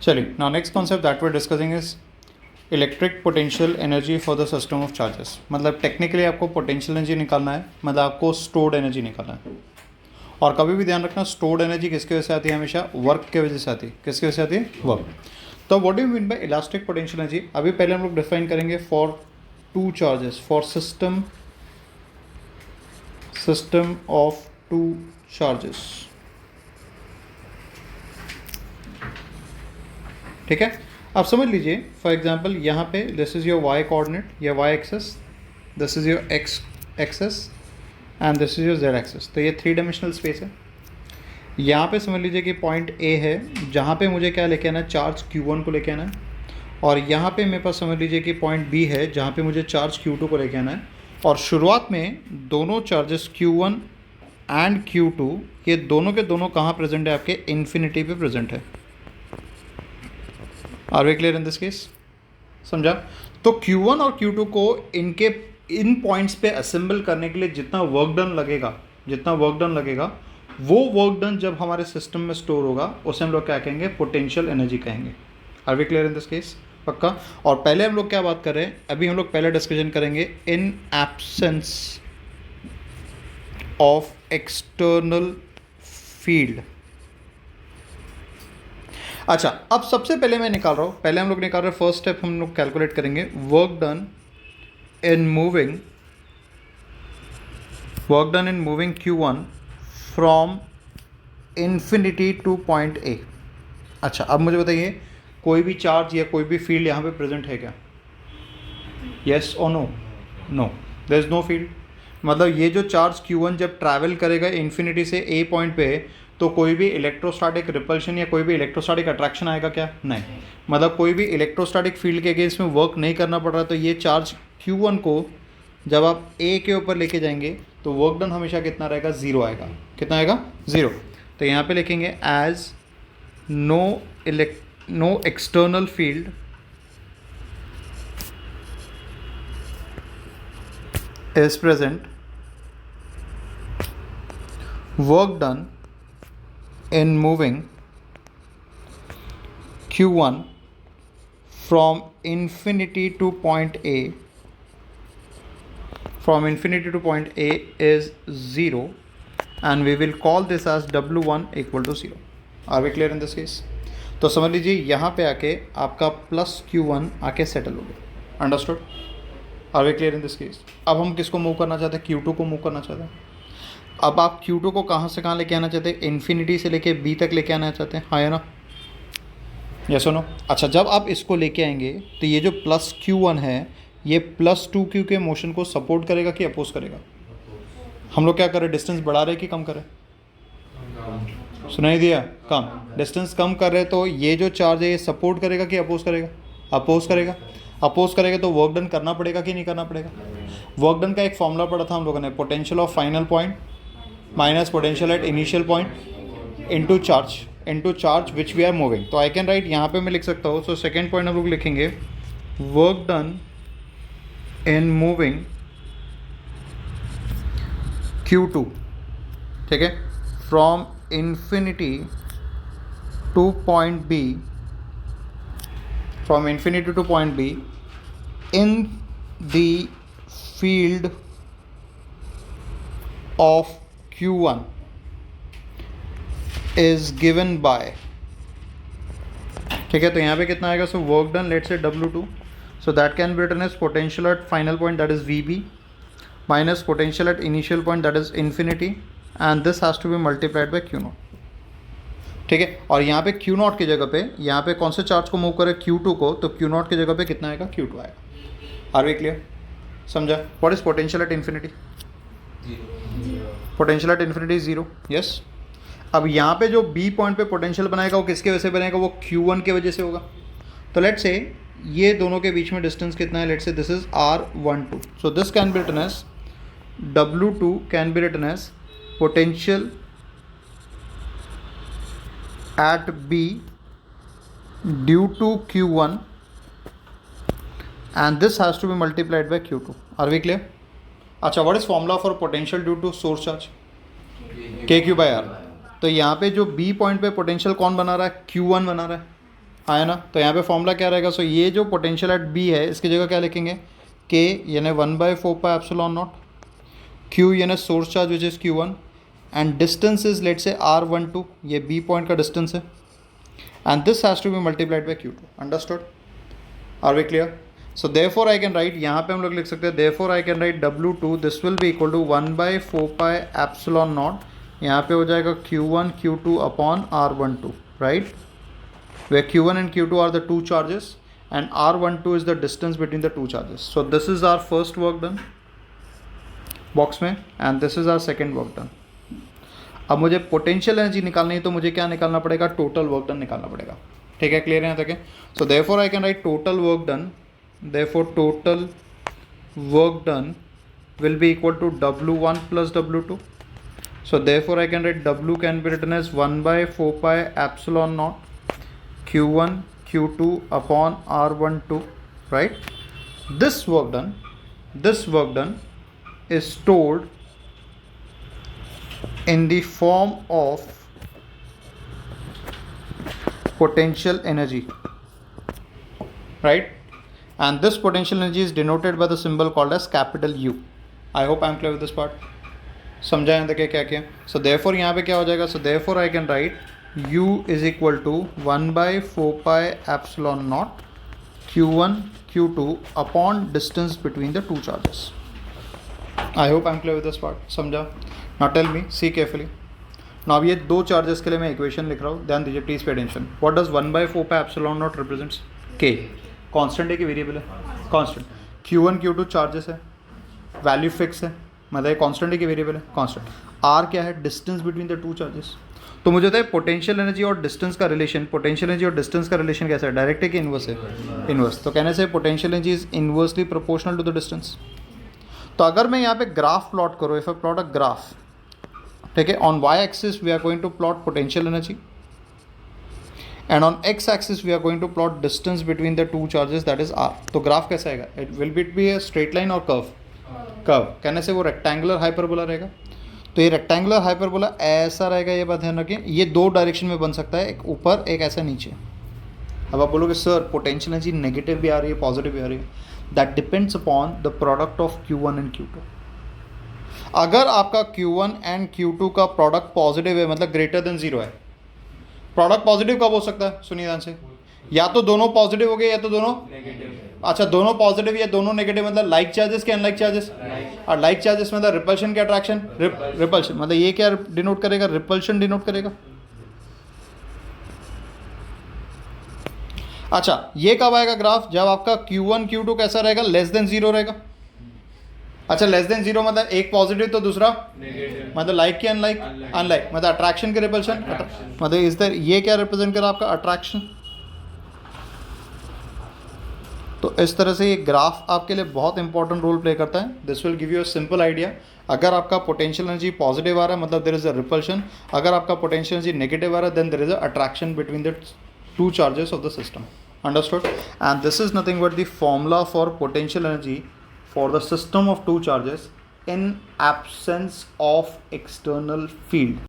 चलिए, now next concept that we discussing is electric potential energy for the system of charges. मतलब technically आपको potential energy निकालना है, मतलब आपको स्टोर्ड एनर्जी निकालना है। और कभी भी ध्यान रखना, स्टोर्ड एनर्जी किसकी वजह से आती है? हमेशा वर्क के वजह से आती है। किसकी वजह से आती है? वर्क। तो what do you mean by elastic potential energy? अभी पहले हम लोग डिफाइन करेंगे for two charges, for system of two charges. ठीक है, अब समझ लीजिए फॉर एग्जांपल यहाँ पे this is your Y coordinate या Y axis, this is your X axis and this is your Z axis. तो ये थ्री डायमेंशनल स्पेस है। यहाँ पे समझ लीजिए कि पॉइंट ए है जहाँ पे मुझे क्या लेके आना है? चार्ज Q1 को लेके आना है। और यहाँ पे मेरे पास समझ लीजिए कि पॉइंट बी है जहाँ पे मुझे चार्ज Q2 को लेके आना है। और शुरुआत में दोनों चार्जेस Q1 एंड Q2 ये दोनों के दोनों कहाँ प्रेजेंट है? आपके इन्फिनिटी पे प्रेजेंट है। Are we clear in this case? समझा? तो Q1 और Q2 को इन पॉइंट्स पे असेंबल करने के लिए जितना वर्क डन लगेगा वो वर्क डन जब हमारे सिस्टम में स्टोर होगा उसे हम लोग क्या कहेंगे? पोटेंशियल एनर्जी कहेंगे। Are we clear in this case? पक्का? और पहले हम लोग क्या बात कर रहे हैं? अभी हम लोग पहले डिस्कशन करेंगे in absence of external field. अच्छा, अब सबसे पहले मैं निकाल रहा हूँ, पहले हम लोग निकाल रहे हैं, फर्स्ट स्टेप हम लोग कैलकुलेट करेंगे work done in moving Q1 from infinity two point A. अच्छा, अब मुझे बताइए कोई भी चार्ज या कोई भी फील्ड यहाँ पे प्रेजेंट है क्या? येस और no? No, there is no field. मतलब ये जो चार्ज Q1 जब ट्रैवल करेगा इन्फिनिटी से ए पॉइंट पे, तो कोई भी इलेक्ट्रोस्टैटिक रिपल्शन या कोई भी इलेक्ट्रोस्टैटिक अट्रैक्शन आएगा क्या? नहीं। मतलब कोई भी इलेक्ट्रोस्टैटिक फील्ड के अगेंस्ट में वर्क नहीं करना पड़ रहा। तो ये चार्ज Q1 को जब आप ए के ऊपर लेके जाएंगे तो वर्क डन हमेशा कितना रहेगा? ज़ीरो आएगा। कितना आएगा? ज़ीरो। तो यहाँ पे लिखेंगे as no external field is present, work done in moving Q1 from infinity to point A is 0 and we will call this as W1 equal to 0. Are we clear in this case? तो समझ लीजिए यहाँ पे आके आपका plus Q1 आके settle हो गया। Understood? Are we clear in this case? अब हम किसको मूव करना चाहते हैं? Q2 को मूव करना चाहते हैं। अब आप Q2 को कहाँ से कहाँ लेके आना चाहते हैं? इन्फिनिटी से लेके B तक लेके आना चाहते हैं, हाँ या ना? यस और नो? अच्छा, जब आप इसको लेके आएंगे तो ये जो प्लस Q1 है ये प्लस 2Q के मोशन को सपोर्ट करेगा कि अपोज करेगा? हम लोग क्या करें? डिस्टेंस बढ़ा रहे कि कम करें? सुनाई दिया? कम। डिस्टेंस कम कर रहे तो ये जो चार्ज है ये सपोर्ट करेगा कि अपोज करेगा? अपोज करेगा। अपोज करेगा तो वर्क डन करना पड़ेगा कि नहीं करना पड़ेगा? वर्क डन का एक फॉर्मूला पढ़ा था हम लोगों ने, potential of final point minus potential at initial point into charge which we are moving. तो आई कैन राइट, यहाँ पे मैं लिख सकता हूँ। सो सेकेंड पॉइंट हम लोग लिखेंगे work done in moving Q2, ठीक है, from infinity two point B, from infinity to point B in the field of Q1 is given by, ठीक है। तो यहाँ पे कितना आएगा? So work done let's say W2, so that can be written as potential at final point, that is VB, minus potential at initial point, that is infinity, and this has to be multiplied by Q0, ठीक है। और यहाँ पे Q0 की जगह पे, यहाँ पे कौन से चार्ज को मूव करें? Q2 को। तो Q0 की जगह पे कितना आएगा? Q2 आएगा। Are we clear? समझा? What is potential at infinity? Potential at infinity zero. Yes. अब यहाँ पे जो B पॉइंट पे पोटेंशियल बनाएगा वो किसके वजह से बनेगा? वो Q1 के वजह से होगा। तो लेट्स से ये दोनों के बीच में डिस्टेंस कितना है? Let's say this is R12, so this can be written as W2 can be written as potential at B due to Q1 and this has to be multiplied by Q2. Are we clear? अच्छा, what is formula for potential due to source charge? KQ by R. तो यहाँ पे जो B point पे potential कौन बना रहा है? Q1 बना रहा है। आया ना। तो यहाँ पे फॉर्मूला क्या रहेगा, सो ये जो पोटेंशियल एट बी है इसकी जगह क्या लिखेंगे, के यानी 1/4πε0, क्यू यानी source charge which is Q1, and distance is let say R12, ये बी पॉइंट का डिस्टेंस है, and this has to be multiplied by Q2। Understood, are we clear? So therefore I can write, यहाँ पे हम लोग लिख सकते हैं therefore I can write W2 this will be equal to 1/4πε0, यहाँ पे हो जाएगा Q1 Q2 upon R12, right, where Q1 and Q2 are the two charges and R12 is the distance between the two charges. So this is our first work done box में, and this is our second work done. अब मुझे potential energy निकालनी है तो मुझे क्या निकालना पड़ेगा, टोटल वर्क डन निकालना पड़ेगा। ठीक है, क्लियर है यहाँ तक? सो therefore I can right total work done, therefore total work done will be equal to W1 plus W2. So therefore I can write W can be written as 1/4πε0 Q1 Q2 upon R12, right? This work done is stored in the form of potential energy, right? And this potential energy is denoted by the symbol called as capital U. I hope I am clear with this part. समझा यहाँ तक क्या किया? So therefore यहाँ पे क्या हो जाएगा, so therefore I can write U is equal to 1/4πε0 Q1 Q2 upon distance between the two charges. I hope I am clear with this part. समझा? Now tell me, see carefully. Now अब ये दो charges के लिए मैं equation लिख रहा हूँ, ध्यान दीजिए please pay attention. What does 1/4πε0 represents? K. Constant है कि वेरिएबल है? कांस्टेंट. Q1 Q2 चार्जेस है, वैल्यू फिक्स है, मतलब कांस्टेंट है कि वेरिएबल है? कांस्टेंट. R क्या है? Distance between the two charges. तो मुझे बताए पोटेंशियल एनर्जी और डिस्टेंस का रिलेशन, पोटेंशियल एनर्जी और डिस्टेंस का रिलेशन कैसा है, डायरेक्ट है कि इनवर्स है? इनवर्स. तो कहने से potential energy is inversely proportional to the distance. तो अगर मैं यहाँ पे ग्राफ प्लॉट करूँ, if I plot a graph, ठीक है, on Y axis we are going to plot potential energy and on X axis we are going to plot distance between the two charges, that is R. तो graph कैसा आएगा? It will be a straight line और curve. Curve कहने से वो rectangular hyperbola रहेगा. तो ये रेक्टेंगुलर हाइपरबोला ऐसा रहेगा, ये बात ध्यान रखिए. ये दो डायरेक्शन में बन सकता है, एक ऊपर एक ऐसा नीचे. अब आप बोलोगे सर पोटेंशियल एनर्जी नेगेटिव भी आ रही है पॉजिटिव भी आ रही है. That depends upon the product of Q1 and Q2. अगर आपका Q1 एंड Q2 का प्रोडक्ट पॉजिटिव है, मतलब ग्रेटर देन 0 है. प्रोडक्ट पॉजिटिव कब हो सकता है? सुनिए ध्यान से, या तो दोनों पॉजिटिव हो गए या तो दोनों नेगेटिव. अच्छा, दोनों पॉजिटिव या दोनों नेगेटिव, मतलब लाइक चार्जेस के अनलाइक चार्जेस. और लाइक चार्जेस मतलब रिपल्शन के अट्रैक्शन, रिपल्शन मतलब ये क्या डिनोट करेगा? रिपल्शन डिनोट करेगा. अच्छा, ये कब आएगा ग्राफ? जब आपका Q1 Q2 कैसा रहेगा? लेस देन 0 रहेगा. अच्छा, लेस देन 0 मतलब एक पॉजिटिव तो दूसरा नेगेटिव, मतलब लाइक के अनलाइक, अनलाइक मतलब अट्रैक्शन के रिपल्शन, मतलब इस तरह ये क्या रिप्रेजेंट कर रहा है आपका? अट्रैक्शन. तो इस तरह से ये ग्राफ आपके लिए बहुत इंपॉर्टेंट रोल प्ले करता है. This will give you a simple idea. अगर आपका पोटेंशियल एनर्जी पॉजिटिव आ रहा है मतलब देयर इज अ रिपल्शन. अगर आपका पोटेंशियल एनर्जी नेगेटिव आ रहा है then there is a attraction between the two charges of the system. Understood? And this is nothing but the formula for potential energy for the system of two charges in absence of external field.